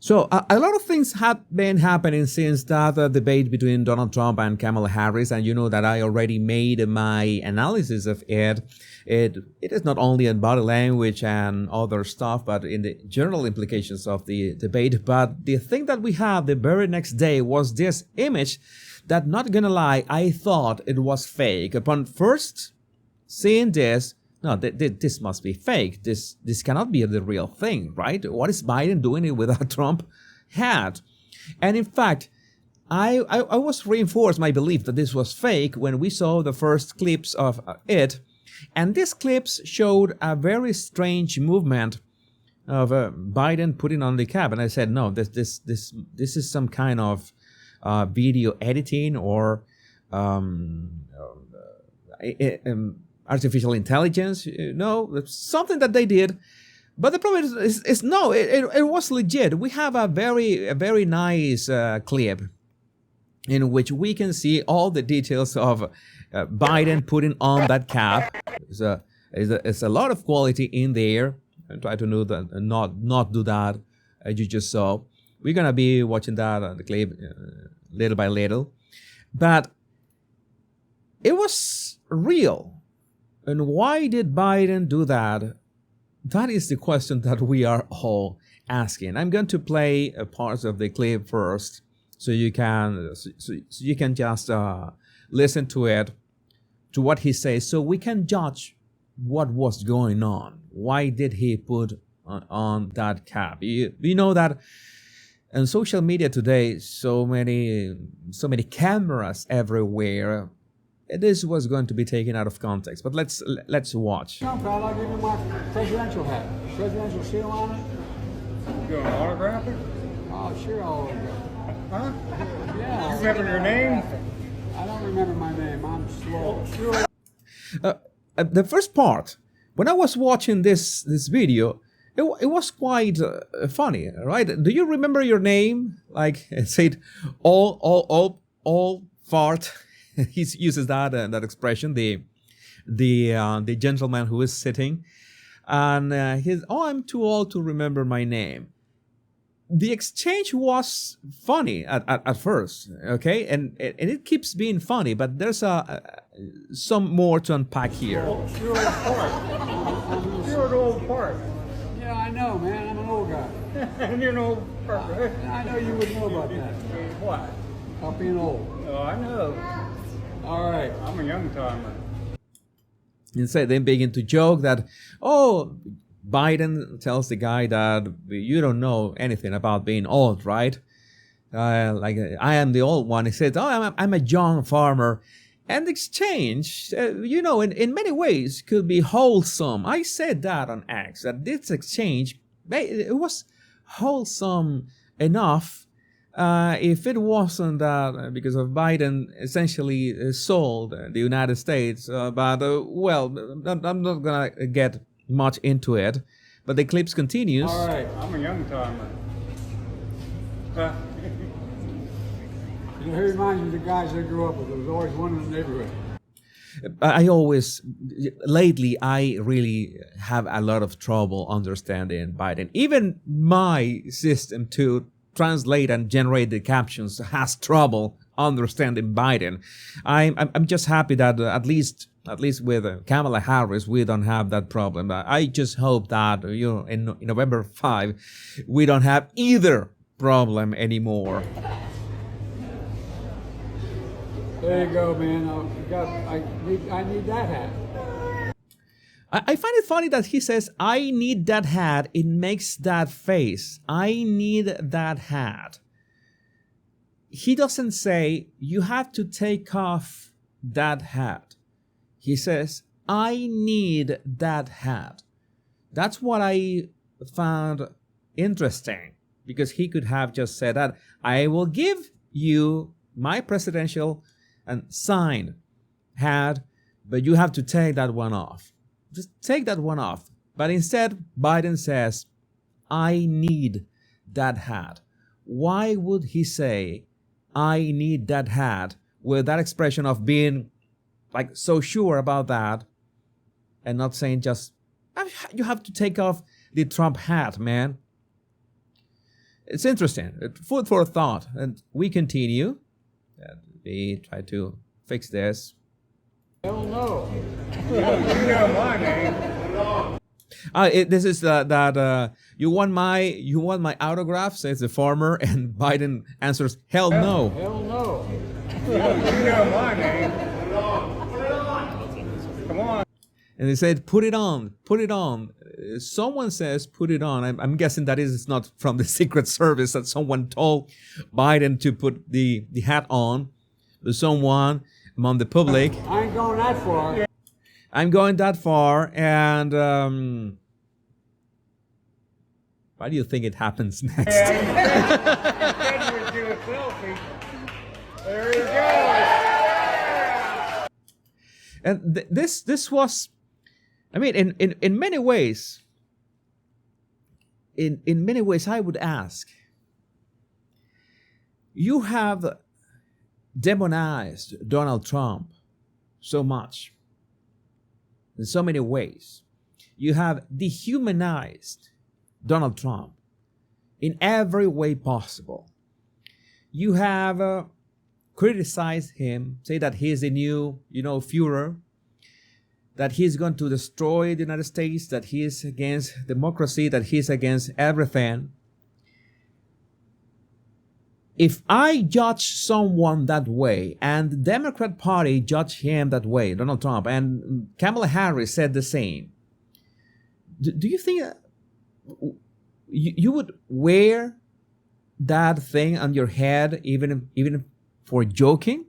So a lot of things have been happening since that debate between Donald Trump and Kamala Harris, and you know that I already made my analysis of it. It is not only in body language and other stuff, but in the general implications of the debate. But the thing that we had the very next day was this image that, not gonna lie, I thought it was fake. Upon first seeing this, no, this must be fake. This cannot be the real thing, right? What is Biden doing it with a Trump hat? And in fact, I was reinforced my belief that this was fake when we saw the first clips of it. And these clips showed a very strange movement of Biden putting on the cap. And I said, no, this is some kind of video editing or artificial intelligence, no, something that they did. But the problem is no, it was legit. We have a very nice clip in which we can see all the details of Biden putting on that cap. It's a lot of quality in there. I try to know that, not do that as you just saw. We're gonna be watching that the clip little by little, but it was real. And why did Biden do that? That is the question that we are all asking. I'm going to play a part of the clip first, so you can just listen to it, to what he says, so we can judge what was going on. Why did he put on that cap? You know that on social media today, so many cameras everywhere. This was going to be taken out of context, but let's watch. No, pal, I'll give you my presidential hat. Presidential seal on it. You gonna autograph it? Oh, sure, I'll autograph it. Huh? Yeah. You remember your name? I don't remember my name. I'm slow. The first part, when I was watching this video, it was quite funny, right? Do you remember your name? Like it said, all fart. He uses that expression. The gentleman who is sitting, and he's, I'm too old to remember my name. The exchange was funny at first, okay, and it keeps being funny, but there's some more to unpack here. You're old part. You're an old part. Yeah, I know, man. I'm an old guy. And you're an old part, right? I know you would know about that. What? About being old. Oh, I know. All right. I'm a young timer. Instead, they begin to joke that, Biden tells the guy that you don't know anything about being old, right? Like I am the old one. He says, I'm a young farmer. And the exchange, in many ways could be wholesome. I said that on X, that this exchange, it was wholesome enough if it wasn't that because of Biden essentially sold the United States. But I'm not going to get much into it. But the clips continues. All right, I'm a young timer. He reminds me of the guys I grew up with. There was always one in the neighborhood. Lately, I really have a lot of trouble understanding Biden. Even my system to translate and generate the captions has trouble understanding Biden. I'm just happy that at least with Kamala Harris, we don't have that problem. I just hope that in November 5, we don't have either problem anymore. There you go, man. I need that hat. I find it funny that he says, I need that hat. It makes that face. I need that hat. He doesn't say, you have to take off that hat. He says, I need that hat. That's what I found interesting, because he could have just said that, I will give you my presidential and signed hat, but you have to take that one off. Just take that one off. But instead, Biden says, I need that hat. Why would he say, I need that hat, with that expression of being like so sure about that, and not saying just, you have to take off the Trump hat, man? It's interesting. Food for thought. And we continue. And we try to fix this. Hell no. You know my name. This is that you want my autograph, says the farmer, and Biden answers, hell no. Hell no. You know my name. Come on. And they said, put it on, put it on. Someone says, put it on. I'm guessing that is not from the Secret Service, that someone told Biden to put the hat on. But someone among the public. I ain't going that far. I'm going that far, and why do you think it happens next? Yeah, you said you would do a selfie. There you go. And this was, I mean, in many ways, in many ways, I would ask, you have demonized Donald Trump so much, in so many ways. You have dehumanized Donald Trump in every way possible. You have criticized him, say that he is the new, Führer, that he's going to destroy the United States, that he is against democracy, that he's against everything. If I judge someone that way, and the Democrat Party judged him that way, Donald Trump, and Kamala Harris said the same, do you think you would wear that thing on your head even for joking?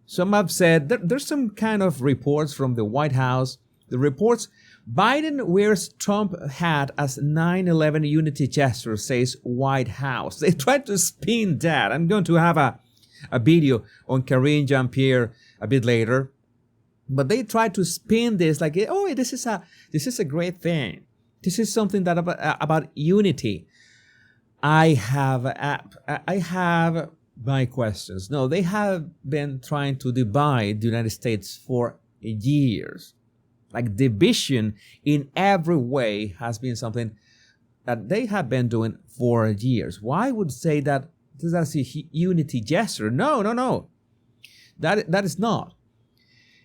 Some have said there's some kind of reports from the White House. The reports, Biden wears Trump hat as 9/11 unity gesture, says White House. They tried to spin that. I'm going to have a video on Karine Jean-Pierre a bit later. But they tried to spin this like, oh, this is a great thing. This is something that about unity. I have my questions. No, they have been trying to divide the United States for years. Like division in every way has been something that they have been doing for years. Why would say that this is a unity gesture? No. That is not.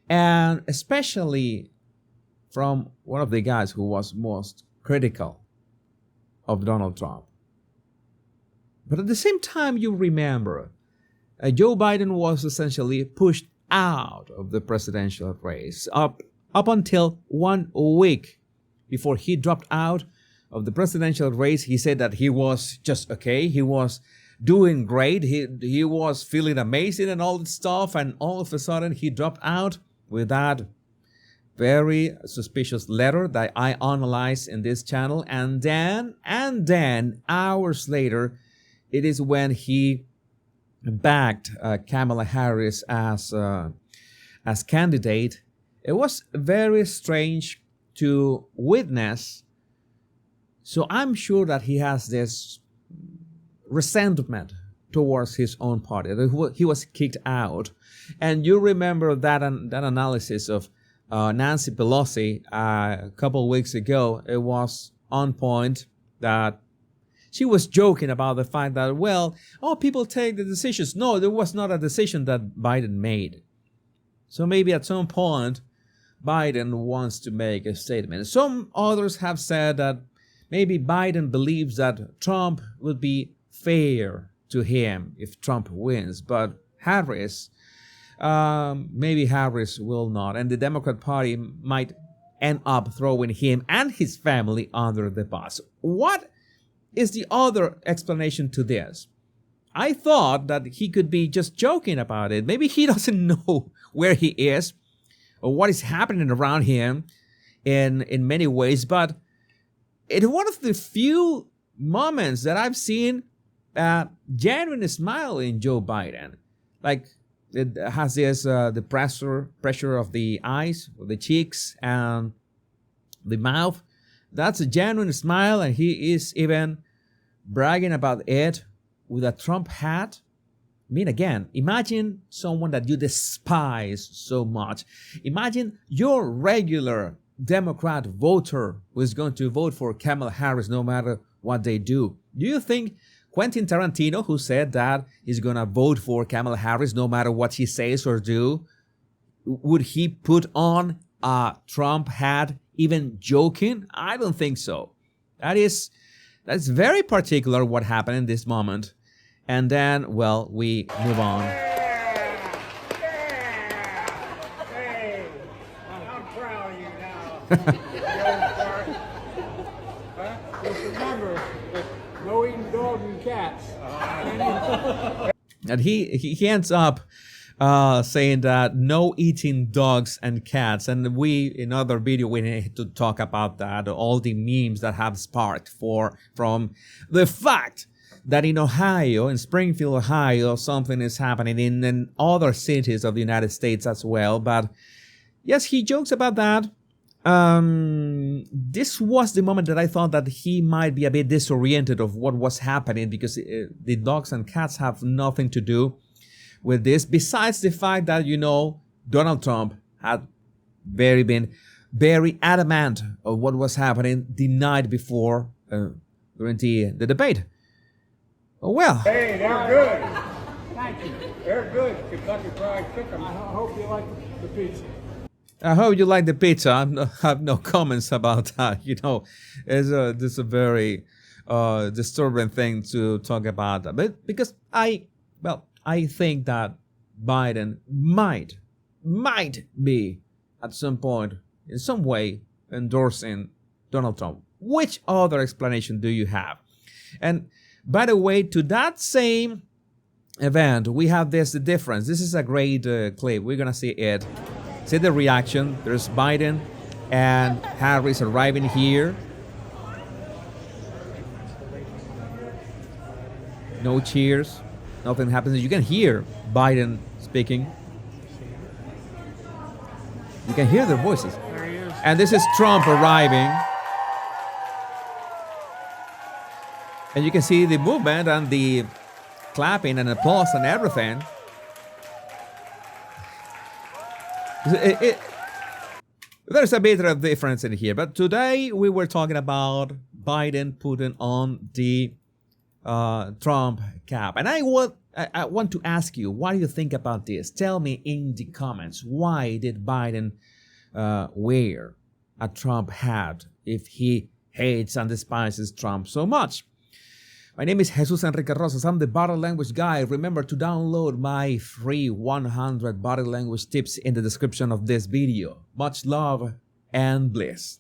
And especially from one of the guys who was most critical of Donald Trump. But at the same time, you remember, Joe Biden was essentially pushed out of the presidential race up until 1 week before he dropped out of the presidential race. He said that he was just okay. He was doing great. He was feeling amazing and all that stuff. And all of a sudden, he dropped out with that very suspicious letter that I analyzed in this channel. And then hours later, it is when he backed Kamala Harris as candidate. It was very strange to witness. So I'm sure that he has this resentment towards his own party. He was kicked out. And you remember that analysis of Nancy Pelosi a couple of weeks ago. It was on point that she was joking about the fact that, people take the decisions. No, there was not a decision that Biden made. So maybe at some point, Biden wants to make a statement. Some others have said that maybe Biden believes that Trump would be fair to him if Trump wins. But Harris, maybe Harris will not. And the Democrat Party might end up throwing him and his family under the bus. What is the other explanation to this? I thought that he could be just joking about it. Maybe he doesn't know where he is or what is happening around him in many ways. But it's one of the few moments that I've seen a genuine smile in Joe Biden. Like it has this the pressure of the eyes, of the cheeks, and the mouth. That's a genuine smile, and he is even bragging about it with a Trump hat. I mean, again, imagine someone that you despise so much. Imagine your regular Democrat voter who is going to vote for Kamala Harris no matter what they do. Do you think Quentin Tarantino, who said that he's going to vote for Kamala Harris no matter what he says or do, would he put on a Trump hat even joking? I don't think so. That's very particular what happened in this moment. And then, well, we move on. Yeah. Hey, I'm proud of you now. Huh? Just remember, no eating dogs and cats. And he ends up saying that no eating dogs and cats. And we, in other video, we need to talk about that, all the memes that have sparked from the fact that in Ohio, in Springfield, Ohio, something is happening in other cities of the United States as well. But yes, he jokes about that. This was the moment that I thought that he might be a bit disoriented of what was happening, because the dogs and cats have nothing to do with this, besides the fact that, Donald Trump had been very adamant of what was happening the night before during the debate. Oh, well. Hey, they're good. Thank you. They're good. Kentucky Fried Chicken. I hope you like the pizza. I hope you like the pizza. I have no comments about that. This is a very disturbing thing to talk about. But because I think that Biden might be at some point, in some way, endorsing Donald Trump. Which other explanation do you have? And by the way, to that same event, we have the difference. This is a great clip. We're going to see it. See the reaction. There's Biden and Harris arriving here. No cheers. Nothing happens. You can hear Biden speaking. You can hear their voices. There he is. And this is Trump arriving. And you can see the movement and the clapping and applause and everything. There's a bit of difference in here. But today we were talking about Biden putting on the Trump cap. And I want to ask you, what do you think about this? Tell me in the comments, why did Biden wear a Trump hat if he hates and despises Trump so much? My name is Jesus Enrique Rosas. I'm the body language guy. Remember to download my free 100 body language tips in the description of this video. Much love and bliss.